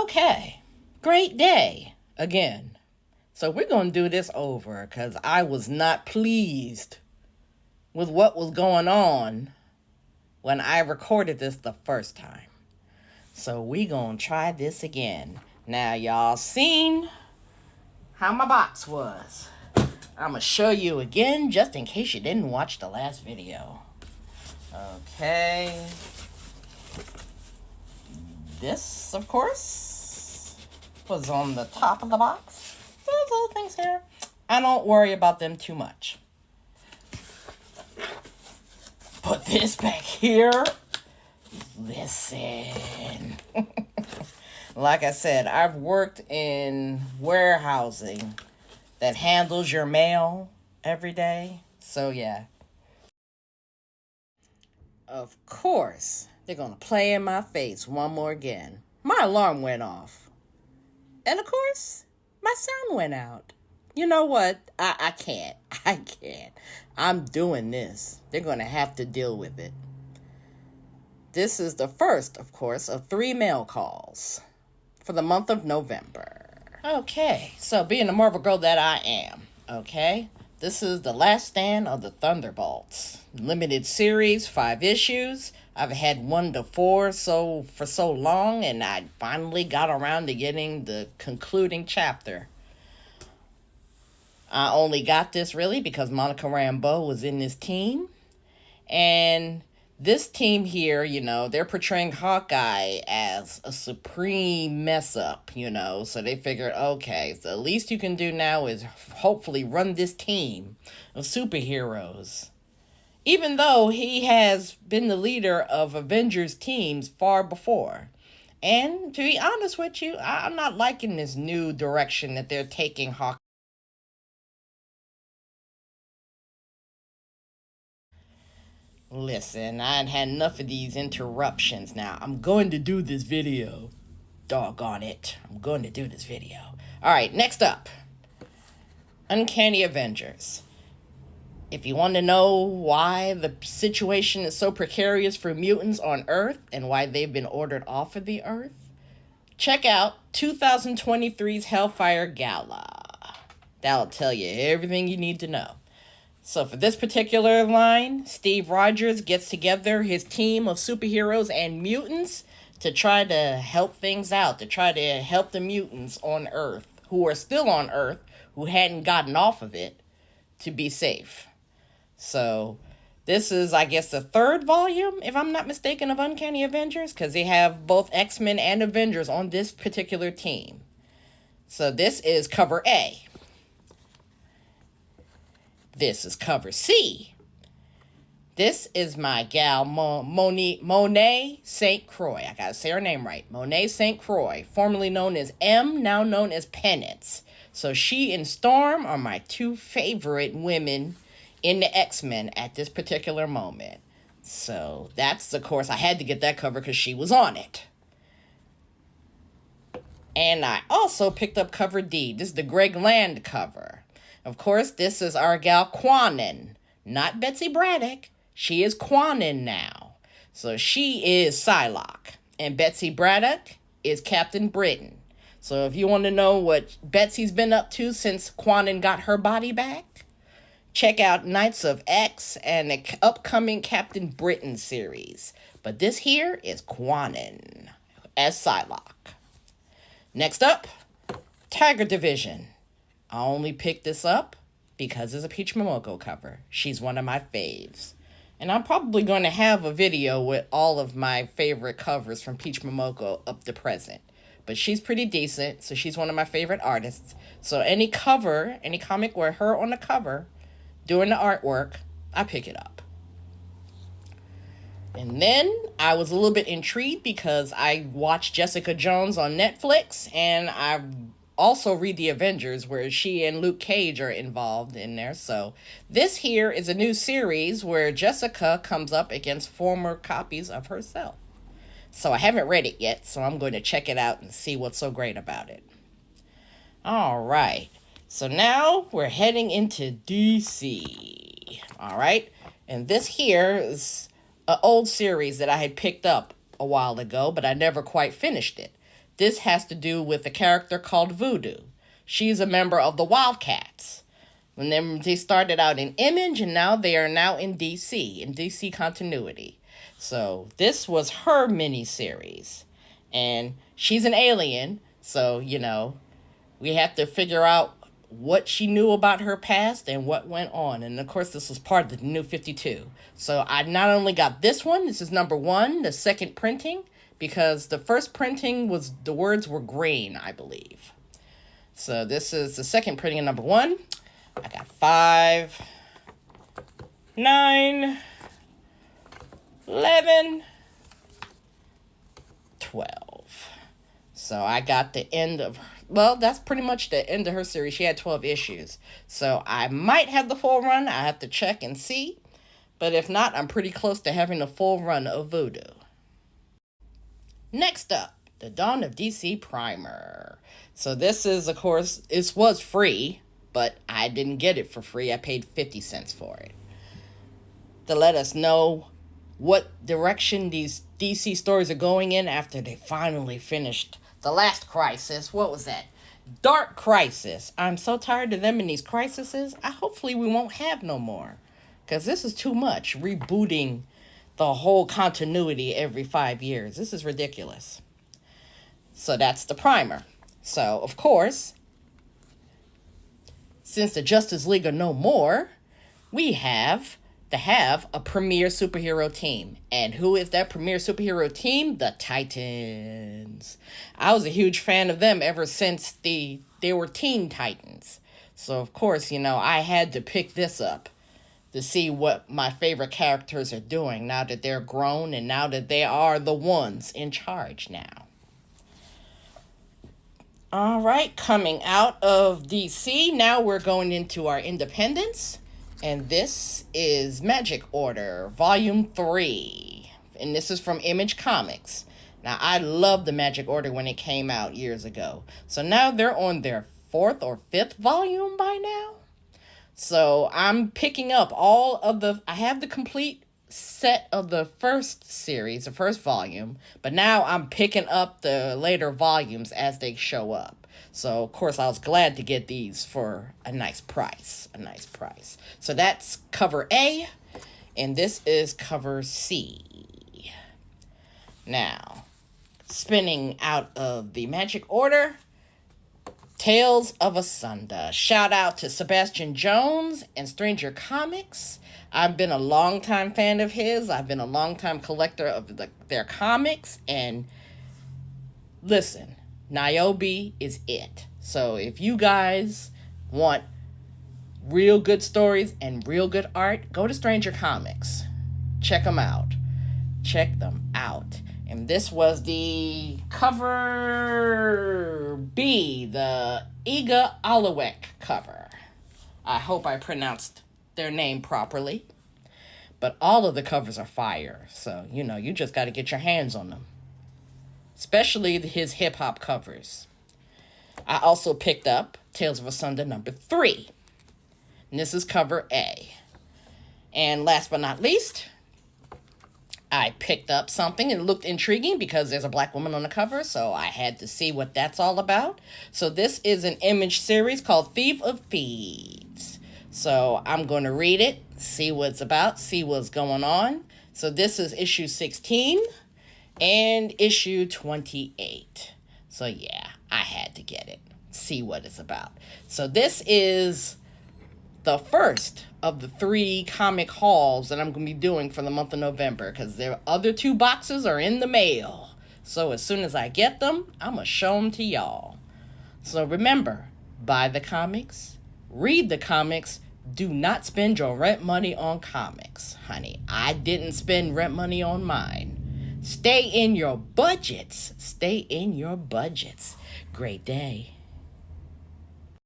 Okay, great day again. So we're going to do this over because I was not pleased with what was going on when I recorded this the first time. So we going to try this again. Now y'all seen how my box was. I'm going to show you again just in case you didn't watch the last video. Okay. This, of course, was on the top of the box. There's little things here. I don't worry about them too much. Put this back here. Listen. Like I said, I've worked in warehousing that handles your mail every day. So, yeah. Of course, they're going to play in my face one more again. My alarm went off. And, of course, my sound went out. You know what? I can't. I'm doing this. They're going to have to deal with it. This is the first, of course, of 3 mail calls for the month of November. Okay, so being the Marvel girl that I am, okay, this is the last stand of the Thunderbolts. Limited series, 5 issues. I've had 1 to 4 for so long, and I finally got around to getting the concluding chapter. I only got this really because Monica Rambeau was in this team. And this team here, you know, they're portraying Hawkeye as a supreme mess up, you know. So they figured, okay, so the least you can do now is hopefully run this team of superheroes. Even though he has been the leader of Avengers teams far before. And to be honest with you, I'm not liking this new direction that they're taking Hawkeye. Listen, I'd had enough of these interruptions. Now, I'm going to do this video. Doggone it. I'm going to do this video. Alright, next up. Uncanny Avengers. If you want to know why the situation is so precarious for mutants on Earth and why they've been ordered off of the Earth, check out 2023's Hellfire Gala. That'll tell you everything you need to know. So for this particular line, Steve Rogers gets together his team of superheroes and mutants to try to help things out, to try to help the mutants on Earth, who are still on Earth, who hadn't gotten off of it, to be safe. So this is, I guess, the 3rd volume, if I'm not mistaken, of Uncanny Avengers, because they have both X-Men and Avengers on this particular team. So this is cover A. This is cover C. This is my gal, Monet St. Croix. I gotta say her name right. Monet St. Croix, formerly known as M, now known as Penance. So she and Storm are my 2 favorite women in the X-Men at this particular moment. So that's, of course, I had to get that cover because she was on it. And I also picked up cover D. This is the Greg Land cover. Of course, this is our gal Quanin, not Betsy Braddock. She is Quanin now. So she is Psylocke. And Betsy Braddock is Captain Britain. So if you want to know what Betsy's been up to since Quanin got her body back, check out Knights of X and the upcoming Captain Britain series. But this here is Quanin as Psylocke. Next up, Tiger Division. I only picked this up because it's a Peach Momoko cover. She's one of my faves. And I'm probably going to have a video with all of my favorite covers from Peach Momoko up to present. But she's pretty decent, so she's one of my favorite artists. So any cover, any comic with her on the cover, doing the artwork, I pick it up. And then I was a little bit intrigued because I watched Jessica Jones on Netflix, and I also read The Avengers, where she and Luke Cage are involved in there. So this here is a new series where Jessica comes up against former copies of herself. So I haven't read it yet, so I'm going to check it out and see what's so great about it. All right. So now we're heading into DC. All right. And this here is an old series that I had picked up a while ago, but I never quite finished it. this has to do with a character called Voodoo. She's a member of the Wildcats. And then they started out in Image, and now they are now in DC continuity. So this was her miniseries. And she's an alien, so, we have to figure out what she knew about her past and what went on. And, of course, this was part of the New 52. So I not only got this one, this is number 1, the second printing, because the first printing was, the words were green, I believe. So this is the second printing of number 1. I got 5, 9, 11, 12. So I got the end of, that's pretty much the end of her series. She had 12 issues. So I might have the full run. I have to check and see. But if not, I'm pretty close to having the full run of Voodoo. Next up, the Dawn of DC Primer. So this is, of course, it was free, but I didn't get it for free. I paid 50 cents for it. To let us know what direction these DC stories are going in after they finally finished the last Crisis. What was that? Dark Crisis. I'm so tired of them in these crises. Hopefully we won't have no more. Because this is too much. Rebooting the whole continuity every 5 years. This is ridiculous. So that's the primer. So, of course, since the Justice League are no more, we have to have a premier superhero team. And who is that premier superhero team? The Titans. I was a huge fan of them ever since they were Teen Titans. So, of course, I had to pick this up to see what my favorite characters are doing now that they're grown and now that they are the ones in charge now. All right, coming out of DC, now we're going into our independents. And this is Magic Order, Volume 3. And this is from Image Comics. Now, I loved the Magic Order when it came out years ago. So now they're on their 4th or 5th volume by now. So I'm picking up I have the complete set of the first series, the first volume, but now I'm picking up the later volumes as they show up. So, of course, I was glad to get these for a nice price. So that's cover A, and this is cover C. Now, spinning out of the Magic Order, Tales of Asunder. Shout out to Sebastian Jones and Stranger Comics. I've been a longtime fan of his. I've been a longtime collector of their comics. And listen, Niobe is it. So if you guys want real good stories and real good art, go to Stranger Comics. Check them out. And this was the cover B, the Iga Alawek cover. I hope I pronounced their name properly. But all of the covers are fire. So, you just got to get your hands on them. Especially his hip-hop covers. I also picked up Tales of Asunder number 3. And this is cover A. And last but not least, I picked up something and it looked intriguing because there's a black woman on the cover, so I had to see what that's all about. So this is an Image series called Thief of Thieves. So I'm going to read it, see what it's about, see what's going on. So this is issue 16 and issue 28. So yeah, I had to get it, see what it's about. So this is the first of the 3 comic hauls that I'm going to be doing for the month of November, because their other 2 boxes are in the mail. So as soon as I get them, I'm going to show them to y'all. So remember, buy the comics, read the comics, do not spend your rent money on comics. Honey, I didn't spend rent money on mine. Stay in your budgets. Great day.